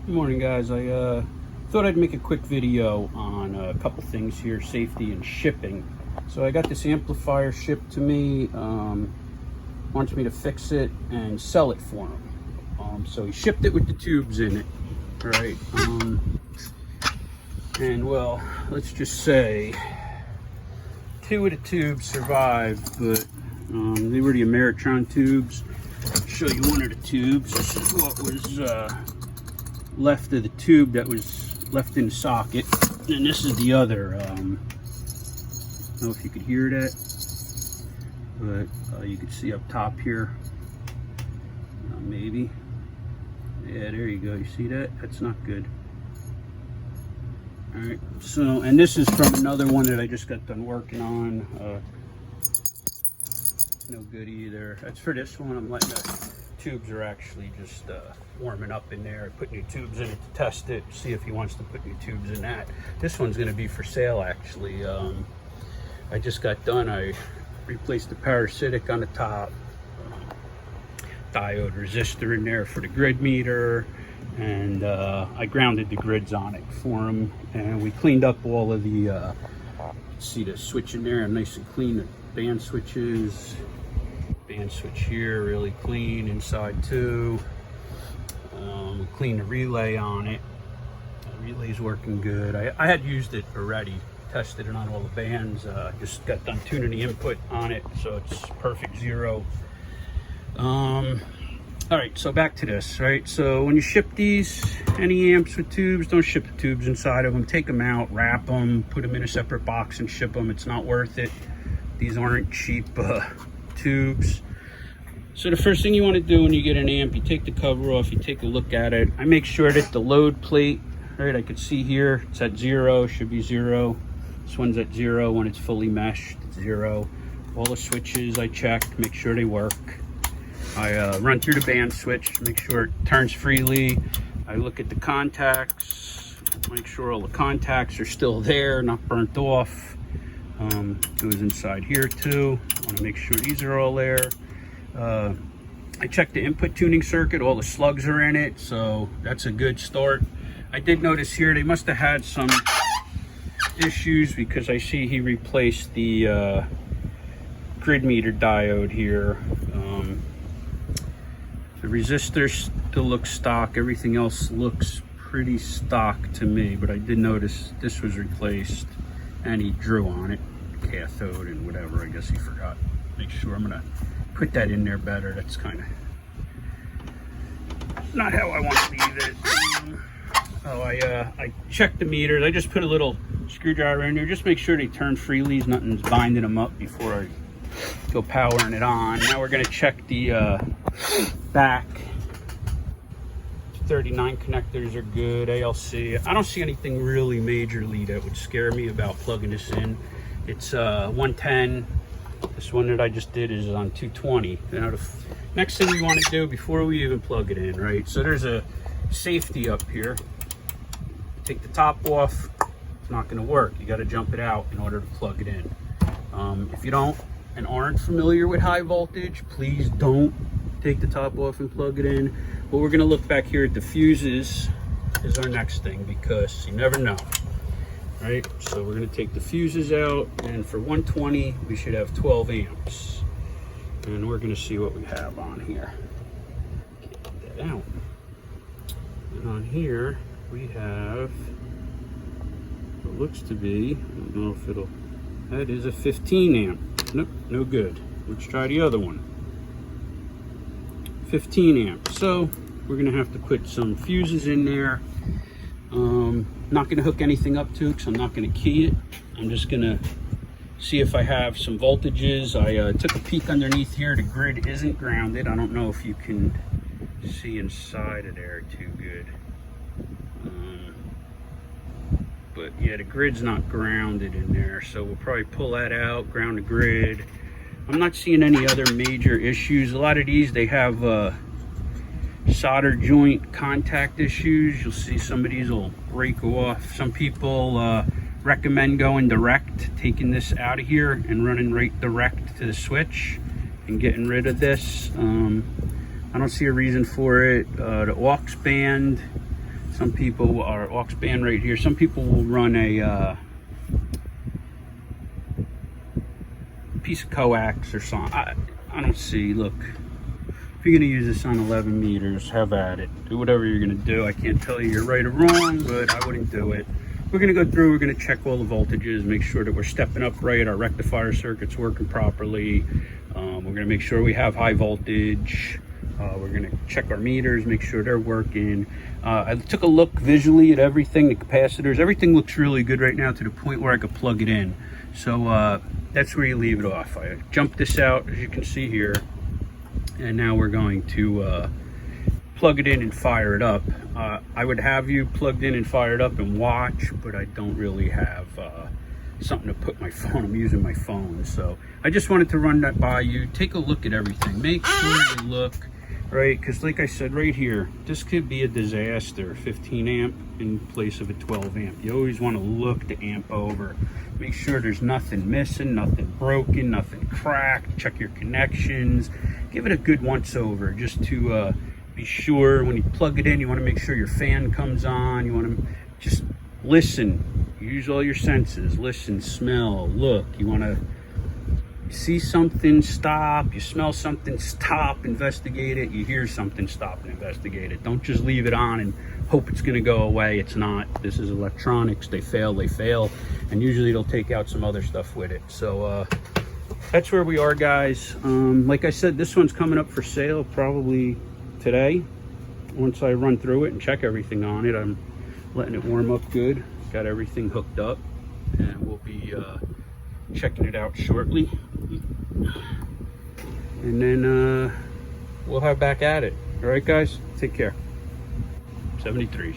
Good morning, guys. I thought I'd make a quick video on a couple things here, safety and shipping. So I got this amplifier shipped to me, wants me to fix it and sell it for him. So he shipped it with the tubes in it, right? And well, let's just say 2 of the tubes survived, but they were the Ameritron tubes. I'll show you one of the tubes. This is what was left of the tube that was left in the socket, and this is the other. I don't know if you could hear that, but you can see up top here, maybe. Yeah, there you go. You see that? That's not good. All right. So, and this is from another one that I just got done working on. No good either. That's for this one. I'm letting the tubes are actually just warming up in there. I put new tubes in it to test it, see if he wants to put new tubes in that. This one's going to be for sale, actually. I just got done. I replaced the parasitic on the top, diode resistor in there for the grid meter, and I grounded the grids on it for him, and we cleaned up all of the see the switch in there, nice and clean. The band switches, band switch here really clean, inside too. Clean the relay on it. The relay's working good. I had used it already, tested it on all the bands. Just got done tuning the input on it, so it's perfect zero. All right, so back to this, right? So when you ship these, any amps with tubes, don't ship the tubes inside of them. Take them out, wrap them, put them in a separate box and ship them. It's not worth it. These aren't cheap tubes. So the first thing you want to do when you get an amp, you take the cover off, you take a look at it. I make sure that the load plate, right, I could see here, it's at 0, should be 0. This one's at 0 when it's fully meshed, it's 0. All the switches I checked, make sure they work. I run through the band switch, make sure it turns freely. I look at the contacts, make sure all the contacts are still there, not burnt off. Goes inside here too. I want to make sure these are all there. I checked the input tuning circuit, all the slugs are in it, so that's a good start. I did notice here they must have had some issues because I see he replaced the grid meter diode here. The resistor still looks stock, everything else looks pretty stock to me, but I did notice this was replaced and he drew on it, cathode and whatever. I guess he forgot. Make sure I'm gonna put that in there better. That's kind of not how I want to leave it. I checked the meters. I just put a little screwdriver in there. Just make sure they turn freely. Nothing's binding them up before I go powering it on. Now we're gonna check the back. 39 connectors are good. ALC. I don't see anything really majorly that would scare me about plugging this in. It's 110. This one that I just did is on 220. Now the next thing we want to do before we even plug it in, right? So there's a safety up here. Take the top off. It's not going to work. You got to jump it out in order to plug it in. If you don't and aren't familiar with high voltage, please don't take the top off and plug it in. But we're going to look back here at the fuses is our next thing, because you never know, right? So we're going to take the fuses out, and for 120 we should have 12 amps, and we're going to see what we have on here. Get that out. And on here we have what looks to be, I don't know if it'll, that is a 15 amp. Nope, no good. Let's try the other one. 15 amps. So we're gonna have to put some fuses in there. Not gonna hook anything up to it because I'm not gonna key it. I'm just gonna see if I have some voltages. I took a peek underneath here. The grid isn't grounded. I don't know if you can see inside of there too good. But yeah, the grid's not grounded in there, so we'll probably pull that out, ground the grid. I'm not seeing any other major issues. A lot of these, they have solder joint contact issues. You'll see some of these will break off. Some people recommend going direct, taking this out of here and running right direct to the switch and getting rid of this. I don't see a reason for it. The aux band, Some people are aux band right here. Some people will run a piece of coax or something. I don't see. Look, if you're going to use this on 11 meters, have at it. Do whatever you're going to do. I can't tell you you're right or wrong, but I wouldn't do it. We're going to go through, we're going to check all the voltages, make sure that we're stepping up right, our rectifier circuit's working properly. We're going to make sure we have high voltage. We're going to check our meters, make sure they're working. I took a look visually at everything, the capacitors. Everything looks really good right now to the point where I could plug it in. So that's where you leave it off. I jumped this out, as you can see here. And now we're going to plug it in and fire it up. I would have you plugged in and fired up and watch, but I don't really have something to put my phone. I'm using my phone. So I just wanted to run that by you. Take a look at everything. Make sure you look, right? Because like I said right here, this could be a disaster. 15 amp in place of a 12 amp. You always want to look the amp over. Make sure there's nothing missing, nothing broken, nothing cracked. Check your connections. Give it a good once over just to be sure. When you plug it in, you want to make sure your fan comes on. You want to just listen. Use all your senses. Listen, smell, look. You want to see something, stop. You smell something, stop, investigate it. You hear something, stop and investigate it. Don't just leave it on and hope it's going to go away. It's not. This is electronics. They fail, and usually it'll take out some other stuff with it. So that's where we are, guys. Like I said, this one's coming up for sale probably today. Once I run through it and check everything on it, I'm letting it warm up good. Got everything hooked up, and we'll be checking it out shortly. And then we'll have back at it. All right, guys, take care. 73s.